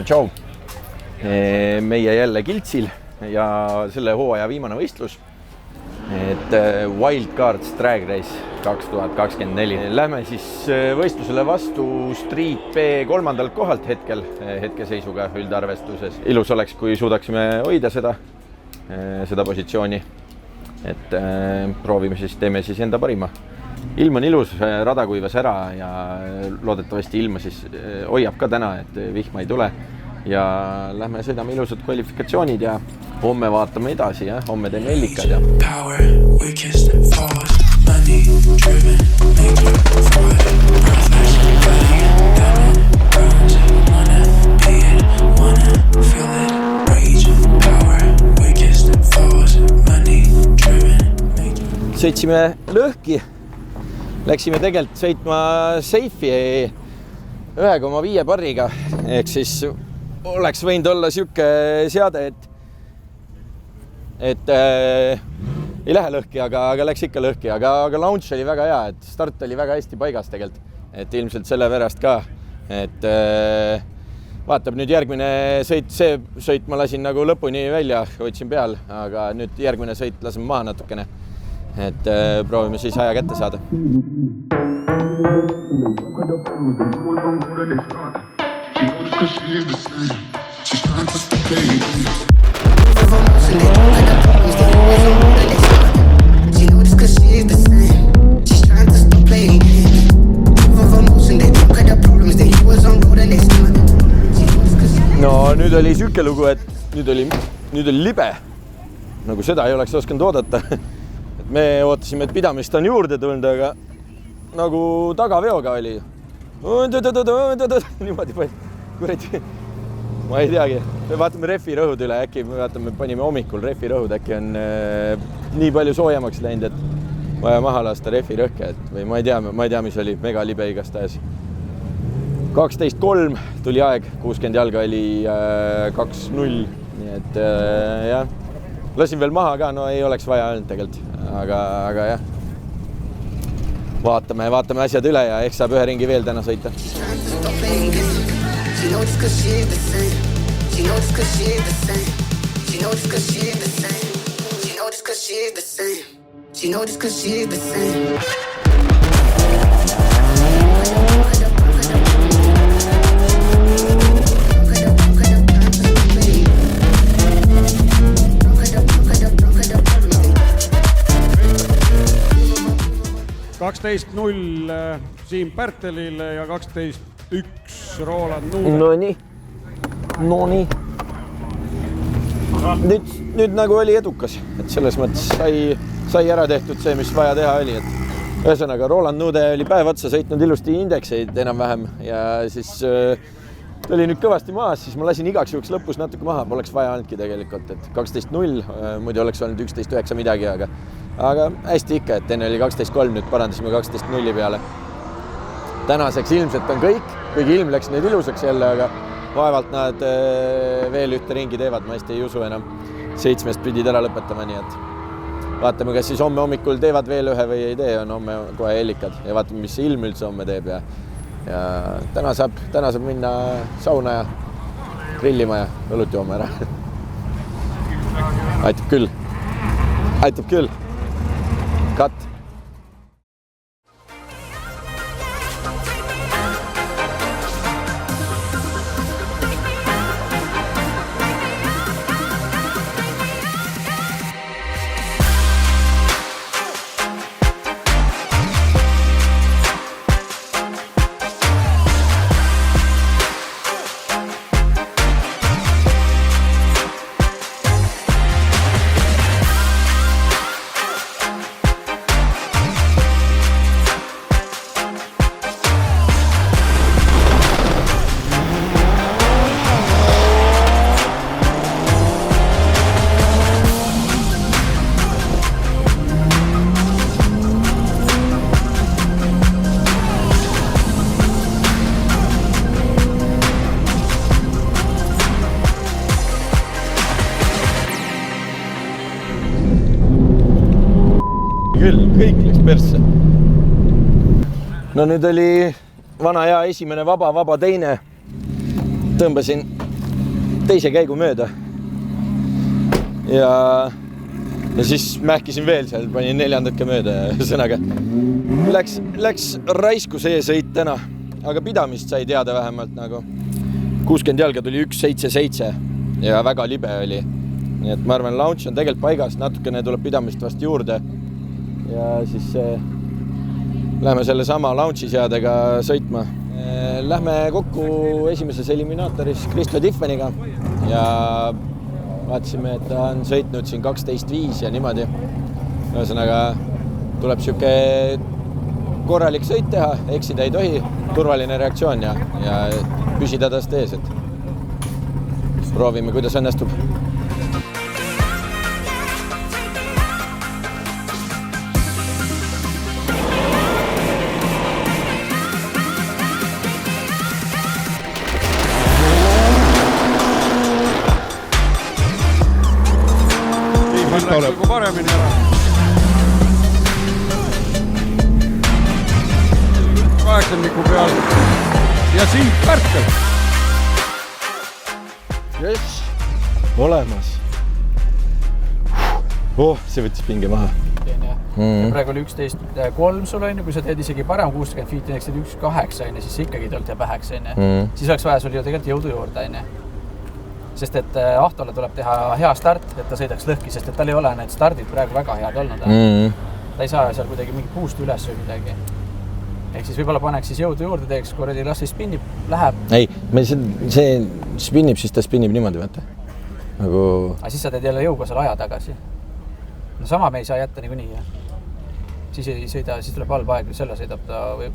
tšau! Meie jälle Kiltsil ja selle hooaja viimane võistlus. Wildcards Drag Race 2024. Lähme siis võistlusele vastu Street B 3. kohalt hetkeseisuga üldarvestuses. Ilus oleks, kui suudaksime hoida seda positsiooni. Proovime siis, teeme siis enda parima. Ilm on ilus, rada kuivas ära ja loodetavasti ilma siis hoiab ka täna, et vihma ei tule. Ja lähme sõidame ilusad kvalifikatsioonid ja homme vaatame edasi, ja homme teeme hellikad. Ja. Sõitsime lõhki. Läksime tegelikult sõitma Safe'i 1,5 barriga, ehk siis oleks võinud olla siuke seade, et ei lähe lõhki, aga läks ikka lõhki, aga launch oli väga hea, et start oli väga hästi paigas tegelikult, et ilmselt selle pärast ka, et vaatab nüüd järgmine sõit, see sõit ma lasin nagu lõpuni välja, hoidsin peal, aga nüüd järgmine sõit laseme maha natukene. Et proovime siis aja kätte saada. No nüüd oli siuke lugu, et nüüd oli libe. Nagu seda ei oleks osanud oodata. Me ootasime, et pidamist on juurde tulnud, aga nagu tagaveoga oli. Niimoodi kuradi. Ma ei teagi. Me vaatame refi rõhud üle, äkki me panime hommikul refi rõhud, äkki on nii palju soojemaks läinud, et vaja maha lasta refi rõhke, või ma ei tea, mis oli mega libe igastahes. 12.3 tuli aeg, 60 jalga oli 2.0, nii et jah. Lasin veel maha ka, no ei oleks vaja olnud tegelikult, aga jah. Vaatame asjad üle ja ehk saab ühe ringi veel täna sõita. (12.0 Siim Pärtelile ja 12.1 Roland Nuude. Nonii. Nüüd nagu oli edukas, et selles mõttes sai ära tehtud see, mis vaja teha oli. Et ühesõnaga, Roland Nuude oli päev otsa sõitnud ilusti indekseid enam-vähem ja siis oli nüüd kõvasti maas, siis ma lasin igaks juhuks lõpus natuke maha, poleks vaja olnudki tegelikult, et 12.0, muidu oleks olnud 11.9 midagi, aga hästi ikka, et enne oli 12.3, nüüd parandasime 12.0 peale. Tänaseks ilmselt on kõik, kuigi ilm läks nüüd ilusaks jälle, aga vaevalt nad veel ühte ringi teevad, ma hästi ei usu enam. 7 pidid ära lõpetama, nii et vaatame, kas siis homme hommikul teevad veel ühe või ei tee, on homme kohe hellikad ja vaatame, mis see ilm üldse homme teeb ja täna saab minna sauna ja grillima ja õlut jooma ära. Aitab küll. Cut. Küll, kõik läks persse. No nüüd oli vana hea esimene vaba teine. Tõmbasin teise käigu mööda. Ja siis mähkisin veel seal, panin 4. mööda ja ühesõnaga läks raisku see sõit täna, aga pidamist sai teada vähemalt nagu 60 jalga tuli 1.77 ja väga libe oli. Nii et ma arvan, launch on tegelikult paigas, natukene tuleb pidamist vast juurde ja siis lähme selle sama launchi seadega sõitma. Lähme kokku esimeses eliminaatoris Kristo Tiffaniga ja vaatasime, et ta on sõitnud siin 12.5 ja niimoodi. Ühesõnaga tuleb siuke korralik sõit teha, eksida ei tohi, turvaline reaktsioon ja püsida tast ees, et proovime, kuidas õnnestub. Läks nagu paremini ära. 8 peal. Ja Siim Pärtel. Yes, olemas. See võttis pinge maha. Ja praegu oli 11.3 sul on, kui sa teed isegi parem 60 feet, 1.8, siis ikkagi talt jääb väheks. Siis oleks vaja sul ju tegelikult jõudu juurde. Sest et Ahtole tuleb teha hea start, et ta sõidaks lõhki, sest et tal ei ole need stardid praegu väga head olnud. Ta ei saa seal kuidagi mingi puust üles või midagi. Ehk siis võib-olla paneks siis jõudu juurde, teeks korredi las see spinnib, läheb. Ei, see spinnib, siis ta spinnib niimoodi, vaata. Nagu... Aga siis sa teed jälle jõuga seal aja tagasi. No sama me ei saa jätta niikuinii. Siis ei sõida, siis tuleb halb aeg, selle sõidab ta või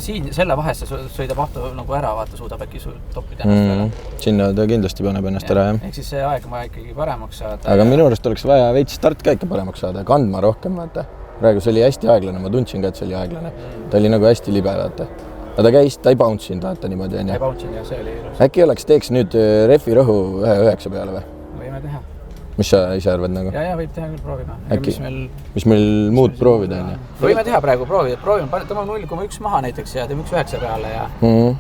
siin selle vahesse sõidab Ahto nagu ära, vaata, suudab äkki toppida ennast veel. Sinna ta kindlasti paneb ennast ära, jah. Ehk siis see aeg ma ikkagi paremaks saada. Aga minu arust oleks vaja veits start ka ikka paremaks saada, kandma rohkem, vaata. Praegu see oli hästi aeglane, ma tundsin ka, et see oli aeglane. Ta oli nagu hästi libe, vaata. Ta käis, ta ei bounce'inud, vaata niimoodi. Ta ei bounce'inud ja see oli ilus. Äkki oleks teeks nüüd refi rõhu 1.9 peale või? Võime teha. Mis sa ise arvad nagu? Ja võib teha küll, proovime. Äkki, mis meil muud proovida on? Võime teha praegu, proovida. Proovime, tõmbame 0.1 maha näiteks ja teeme 1.9 peale.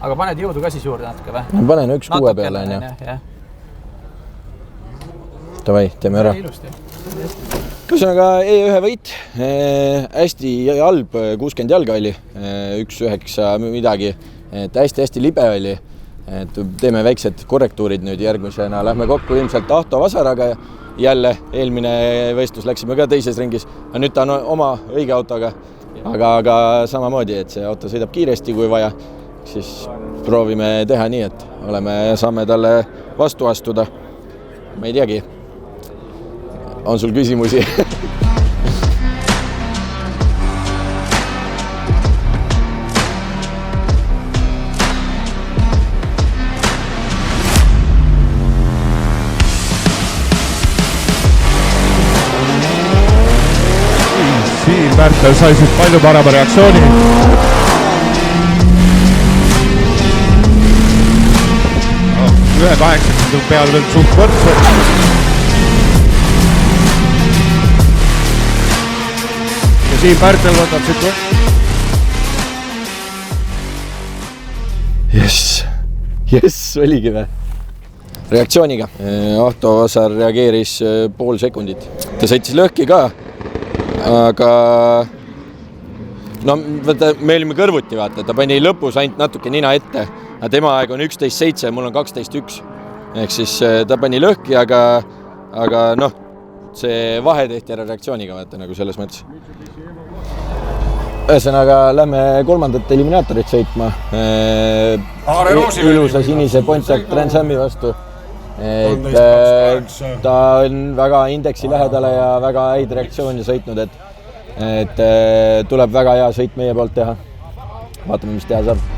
Aga paned jõudu ka siis juurde natuke või? Panen 1.6 peale, on ju. Tavai, teeme ära. Ühesõnaga E1 võit. Hästi halb 60 jalga oli. 1.9 midagi. Hästi libe oli. Teeme väiksed korrektuurid nüüd järgmisena. Lähme kokku ilmselt Ahto Vasaraga. Jälle eelmine võistlus läksime ka teises ringis. Nüüd ta on oma õige autoga. Aga samamoodi, et see auto sõidab kiiresti, kui vaja. Siis proovime teha nii, et saame talle vastu astuda. Ma ei teagi. On sul küsimusi? Siim Pärtel sai siit palju parema reaktsiooni. Ühe 80 peal veel suht võrdse. Ja Siim Pärtel võtab siit. Jess, oligi või? Reaktsiooniga. Ahto Vasar reageeris pool sekundit. Ta sõitis lõhki ka. Aga no me olime kõrvuti, vaata, ta pani lõpus ainult natuke nina ette, aga tema aeg on 11.7, mul on 12.1. Ehk siis ta pani lõhki, aga noh, see vahe tehti ära reaktsiooniga, vaata, nagu selles mõttes. Ühesõnaga, lähme 3. eliminaatorit sõitma. Ilusa sinise Pontiac Trans Ami vastu. Ta on väga indeksi lähedale ja väga häid reaktsiooni sõitnud, et tuleb väga hea sõit meie poolt teha. Vaatame, mis teha saab.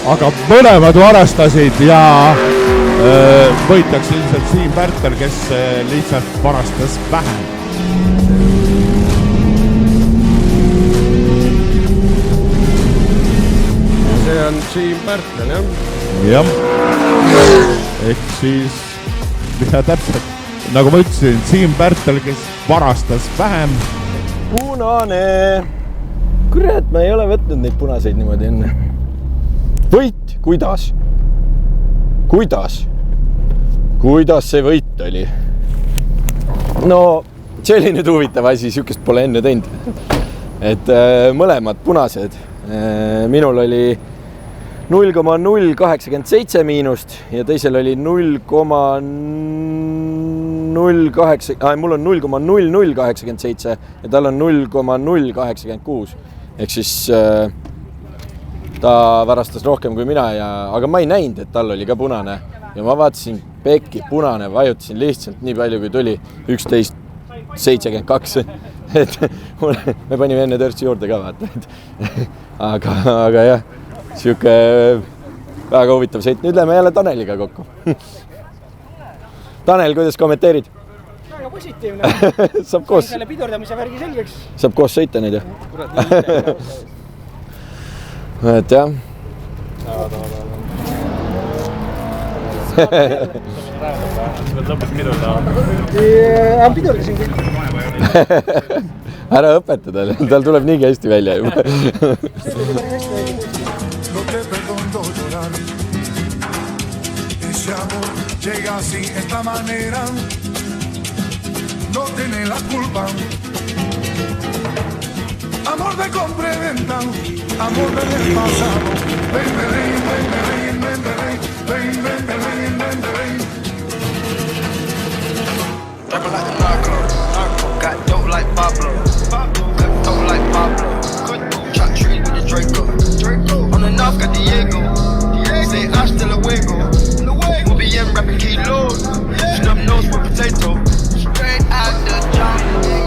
Aga mõlemad varastasid ja võitakse ilmselt Siim Pärtel, kes lihtsalt varastas vähem. on Siim Pärtel, jah. Jah. Ehk siis, mida täpselt, nagu ma ütlesin, Siim Pärtel, kes varastas vähem. Punane. Kurat, ma ei ole võtnud neid punaseid niimoodi enne. Võit, kuidas? Kuidas see võit oli? No, see oli nüüd huvitav asi, sükest pole enne teinud. Et mõlemad punased. Minul oli 0,087 miinust ja teisel oli 0,08, mul on 0,0087 ja tal on 0,086. Ehk siis ta varastas rohkem kui mina, aga ma ei näinud, et tal oli ka punane. Ja ma vaatasin pekki, punane, vajutasin lihtsalt nii palju, kui tuli 11,72. Et me panime enne törtsi juurde ka vaata. Aga jah, siuke väga huvitav sõit. Nüüd läheme jälle Taneliga kokku. Tanel, kuidas kommenteerid? Väga positiivne. Saab koos... Selle pidurdamise värgi selgeks. Saab koos sõita nüüd ju. Et jah. Pidurdasin kõik. Ära õpeta tal tuleb niigi hästi välja juba. Ese amor llega así, esta manera, no tiene la culpa. Amor de compra y venta, amor del pasado. Ven, ven, ven, ven, ven, ven, ven, ven, ven, ven, ven. Rapping like the narco, got dope like Pablo, got dope like Pablo. Chop trees with the Draco, on the north got Diego. Say hasta luego, we'll be in rapping kilos, snub nose with potato. Straight out the jungle,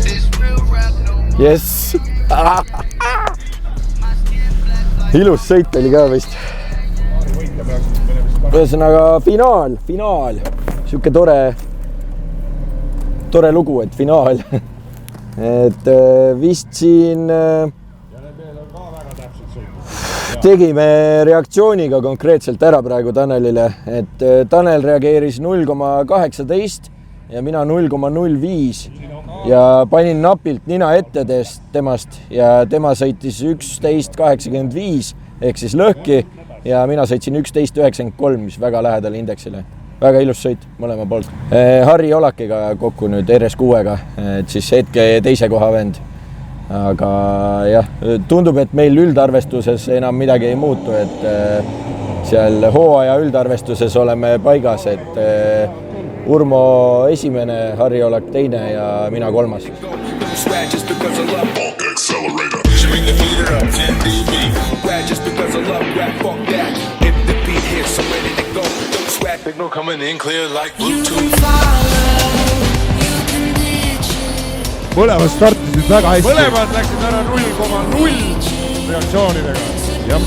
this real rap no. Yes. Ilus sõit oli ka vist. Ühesõnaga finaal. Siuke tore lugu, et finaal. Et vist siin tegime reaktsiooniga konkreetselt ära praegu Tanelile, et Tanel reageeris 0,18 ja mina 0,05 ja panin napilt nina ette temast ja tema sõitis 11,85 ehk siis lõhki ja mina sõitsin 11,93, mis väga lähedal indeksile. Väga ilus sõit mõlema poolt. Harri Olakiga kokku nüüd RS6-ga, et siis hetke teise koha vend. Aga jah, tundub, et meil üldarvestuses enam midagi ei muutu, et seal hooaja üldarvestuses oleme paigas, et Urmo esimene, Harri Olak teine ja mina kolmas. Mõlemad startisid väga hästi. Mõlemad läksid ära 0,0 reaktsioonidega. Jah.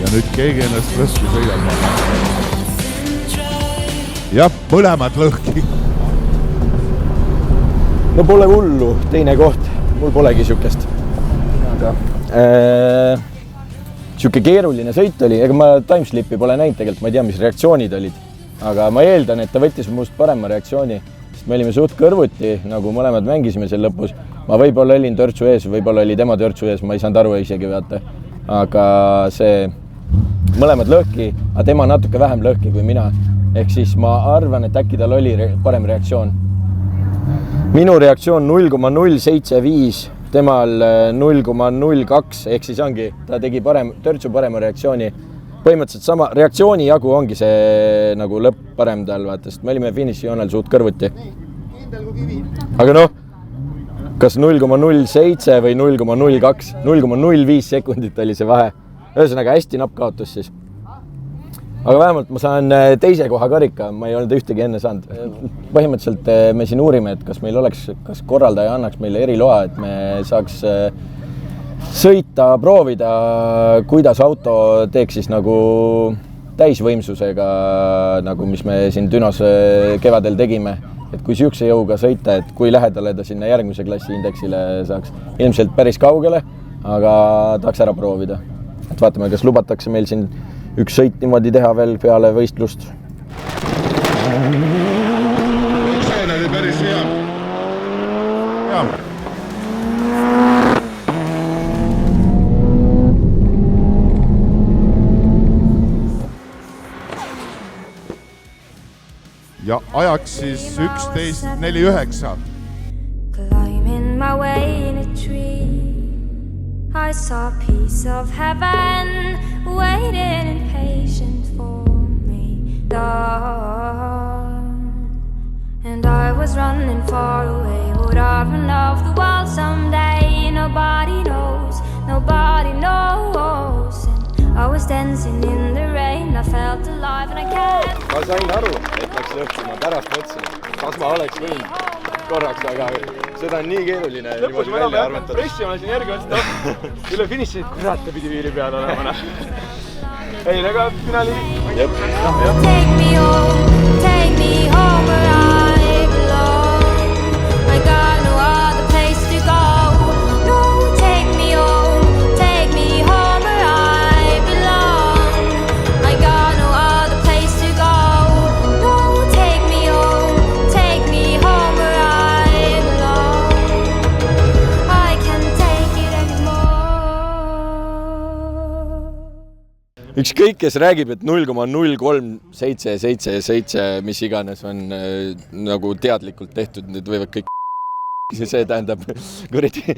Ja nüüd keegi ennast lõhki sõidab. Jah, mõlemad lõhki. No pole hullu, teine koht. Mul polegi siukest. Aga siuke keeruline sõit oli. Ega ma timeslippi pole näinud tegelikult. Ma ei tea, mis reaktsioonid olid. Aga ma eeldan, et ta võttis must parema reaktsiooni. Me olime suht kõrvuti, nagu mõlemad mängisime seal lõpus. Ma võib-olla olin törtsu ees, võib-olla oli tema törtsu ees, ma ei saanud aru isegi vaata. Aga see mõlemad lõhki, aga tema natuke vähem lõhki kui mina. Ehk siis ma arvan, et äkki tal oli parem reaktsioon. Minu reaktsioon 0,075, temal 0,02, ehk siis ongi, ta tegi törtsu parema reaktsiooni. Põhimõtteliselt sama reaktsiooni jagu ongi see nagu lõpp parem tal, vaata, sest me olime finišijoonel suht kõrvuti. Aga noh, kas 0,07 või 0,02, 0,05 sekundit oli see vahe. Ühesõnaga hästi napp kaotus siis. Aga vähemalt ma saan teise koha karika, ma ei olnud ühtegi enne saanud. Põhimõtteliselt me siin uurime, et kas meil oleks, kas korraldaja annaks meile eriloa, et me saaks sõita, proovida, kuidas auto teeks siis nagu täisvõimsusega, nagu mis me siin Dünos kevadel tegime. et kui siukse jõuga sõita, et kui lähedale ta sinna järgmise klassi indeksile saaks. Ilmselt päris kaugele, aga tahaks ära proovida. Et vaatame, kas lubatakse meil siin üks sõit niimoodi teha veel peale võistlust. See oli päris hea. Hea. Ja ajaks siis 11:49. Climbing my way in a tree, I saw a piece of heaven waiting impatient for me, and I was running far away. Would I run off the world someday? Nobody knows, nobody knows. And I was dancing in the rain, I felt alive and I kept. Ma sain aru, et läks lõhku, ma pärast mõtlesin, kas ma oleks võinud korraks, aga seda on nii keeruline lõpus ma enam arvatada. Pressi ma lasin järgi otsa, üle finiši, kurat ta pidi viiri peal olema. Ei, aga finaali. Take me home where I belong. I got no other place to go. No, take me home where I belong. I got no other place to go. No, take me home where I belong. I can't take it anymore. Ükskõik, kes räägib, et 0,0377, mis iganes on nagu teadlikult tehtud, need võivad kõik see tähendab kuradi